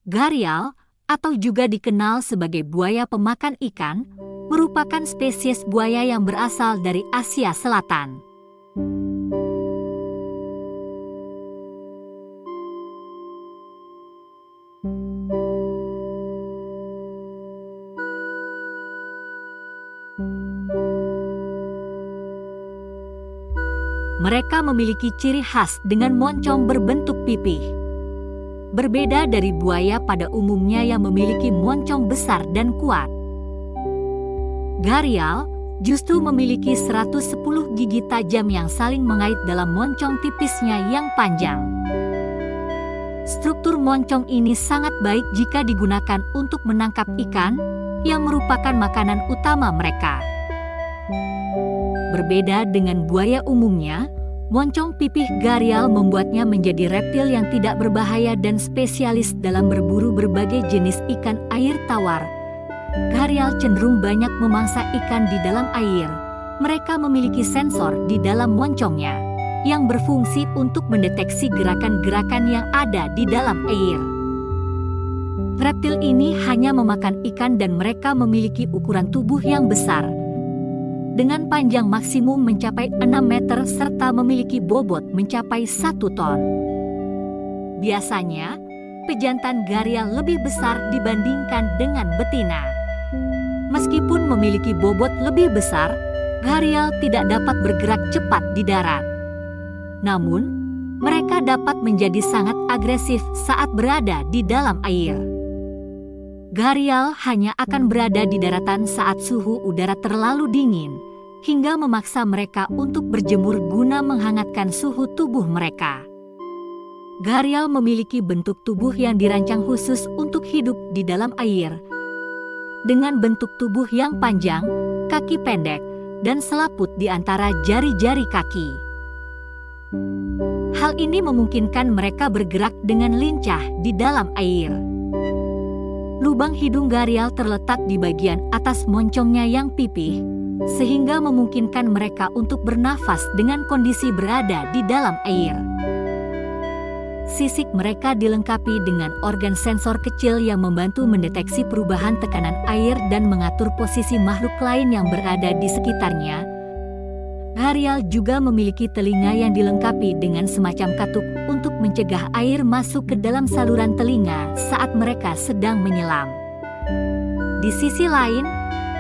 Gharial, atau juga dikenal sebagai buaya pemakan ikan, merupakan spesies buaya yang berasal dari Asia Selatan. Mereka memiliki ciri khas dengan moncong berbentuk pipih. Berbeda dari buaya pada umumnya yang memiliki moncong besar dan kuat. Gharial justru memiliki 110 gigi tajam yang saling mengait dalam moncong tipisnya yang panjang. Struktur moncong ini sangat baik jika digunakan untuk menangkap ikan, yang merupakan makanan utama mereka. Berbeda dengan buaya umumnya, moncong pipih gharial membuatnya menjadi reptil yang tidak berbahaya dan spesialis dalam berburu berbagai jenis ikan air tawar. Gharial cenderung banyak memangsa ikan di dalam air. Mereka memiliki sensor di dalam moncongnya yang berfungsi untuk mendeteksi gerakan-gerakan yang ada di dalam air. Reptil ini hanya memakan ikan dan mereka memiliki ukuran tubuh yang besar, dengan panjang maksimum mencapai 6 meter serta memiliki bobot mencapai 1 ton. Biasanya, pejantan gharial lebih besar dibandingkan dengan betina. Meskipun memiliki bobot lebih besar, gharial tidak dapat bergerak cepat di darat. Namun, mereka dapat menjadi sangat agresif saat berada di dalam air. Gharial hanya akan berada di daratan saat suhu udara terlalu dingin, hingga memaksa mereka untuk berjemur guna menghangatkan suhu tubuh mereka. Gharial memiliki bentuk tubuh yang dirancang khusus untuk hidup di dalam air, dengan bentuk tubuh yang panjang, kaki pendek, dan selaput di antara jari-jari kaki. Hal ini memungkinkan mereka bergerak dengan lincah di dalam air. Lubang hidung gharial terletak di bagian atas moncongnya yang pipih, sehingga memungkinkan mereka untuk bernafas dengan kondisi berada di dalam air. Sisik mereka dilengkapi dengan organ sensor kecil yang membantu mendeteksi perubahan tekanan air dan mengatur posisi makhluk lain yang berada di sekitarnya. Gharial juga memiliki telinga yang dilengkapi dengan semacam katup untuk mencegah air masuk ke dalam saluran telinga saat mereka sedang menyelam. Di sisi lain,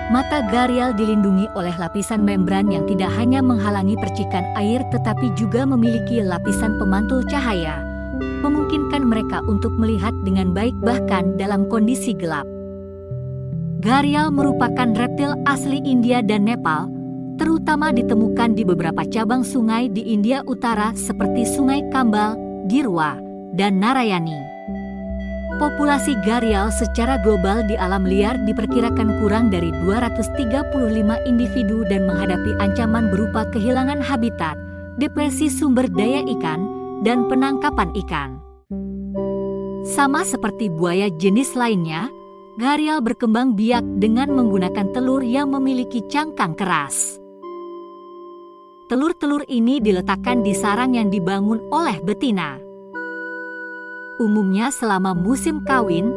mata gharial dilindungi oleh lapisan membran yang tidak hanya menghalangi percikan air tetapi juga memiliki lapisan pemantul cahaya, memungkinkan mereka untuk melihat dengan baik bahkan dalam kondisi gelap. Gharial merupakan reptil asli India dan Nepal, terutama ditemukan di beberapa cabang sungai di India Utara seperti Sungai Kambal, Girwa, dan Narayani. Populasi gharial secara global di alam liar diperkirakan kurang dari 235 individu dan menghadapi ancaman berupa kehilangan habitat, depresi sumber daya ikan, dan penangkapan ikan. Sama seperti buaya jenis lainnya, gharial berkembang biak dengan menggunakan telur yang memiliki cangkang keras. Telur-telur ini diletakkan di sarang yang dibangun oleh betina. Umumnya selama musim kawin,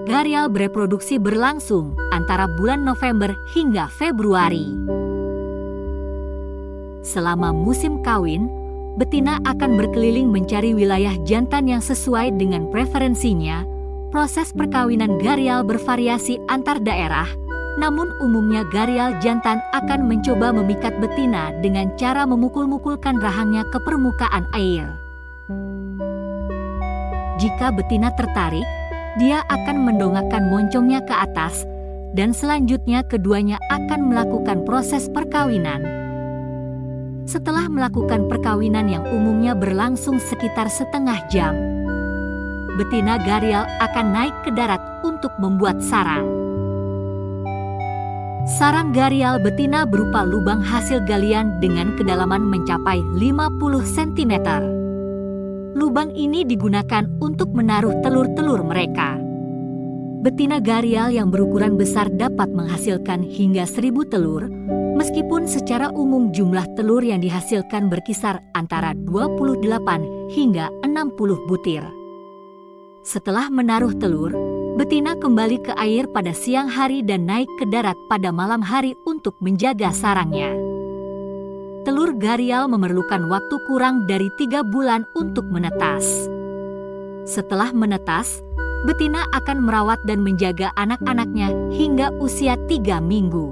gharial bereproduksi berlangsung antara bulan November hingga Februari. Selama musim kawin, betina akan berkeliling mencari wilayah jantan yang sesuai dengan preferensinya. Proses perkawinan gharial bervariasi antar daerah, namun umumnya gharial jantan akan mencoba memikat betina dengan cara memukul-mukulkan rahangnya ke permukaan air. Jika betina tertarik, dia akan mendongakkan moncongnya ke atas, dan selanjutnya keduanya akan melakukan proses perkawinan. Setelah melakukan perkawinan yang umumnya berlangsung sekitar setengah jam, betina gharial akan naik ke darat untuk membuat sarang. Sarang gharial betina berupa lubang hasil galian dengan kedalaman mencapai 50 cm. Lubang ini digunakan untuk menaruh telur-telur mereka. Betina gharial yang berukuran besar dapat menghasilkan hingga 1000 telur, meskipun secara umum jumlah telur yang dihasilkan berkisar antara 28 hingga 60 butir. Setelah menaruh telur, betina kembali ke air pada siang hari dan naik ke darat pada malam hari untuk menjaga sarangnya. Telur Gharial memerlukan waktu kurang dari 3 bulan untuk menetas. Setelah menetas, betina akan merawat dan menjaga anak-anaknya hingga usia 3 minggu.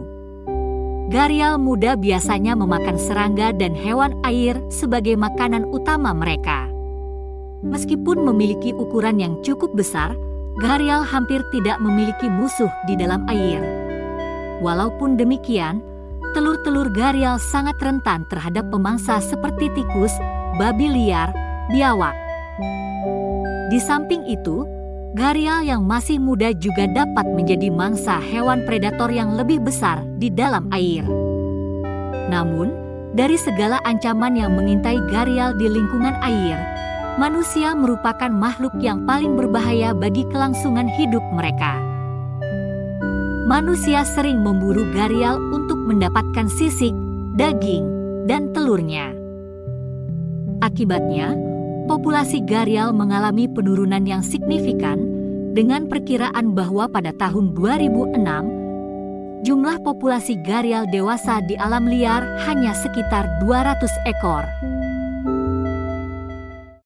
Gharial muda biasanya memakan serangga dan hewan air sebagai makanan utama mereka. Meskipun memiliki ukuran yang cukup besar, Gharial hampir tidak memiliki musuh di dalam air. Walaupun demikian, telur-telur Gharial sangat rentan terhadap pemangsa seperti tikus, babi liar, biawak. Di samping itu, Gharial yang masih muda juga dapat menjadi mangsa hewan predator yang lebih besar di dalam air. Namun, dari segala ancaman yang mengintai Gharial di lingkungan air, manusia merupakan makhluk yang paling berbahaya bagi kelangsungan hidup mereka. Manusia sering memburu Gharial untuk mendapatkan sisik, daging, dan telurnya. Akibatnya, populasi Gharial mengalami penurunan yang signifikan, dengan perkiraan bahwa pada tahun 2006, jumlah populasi Gharial dewasa di alam liar hanya sekitar 200 ekor.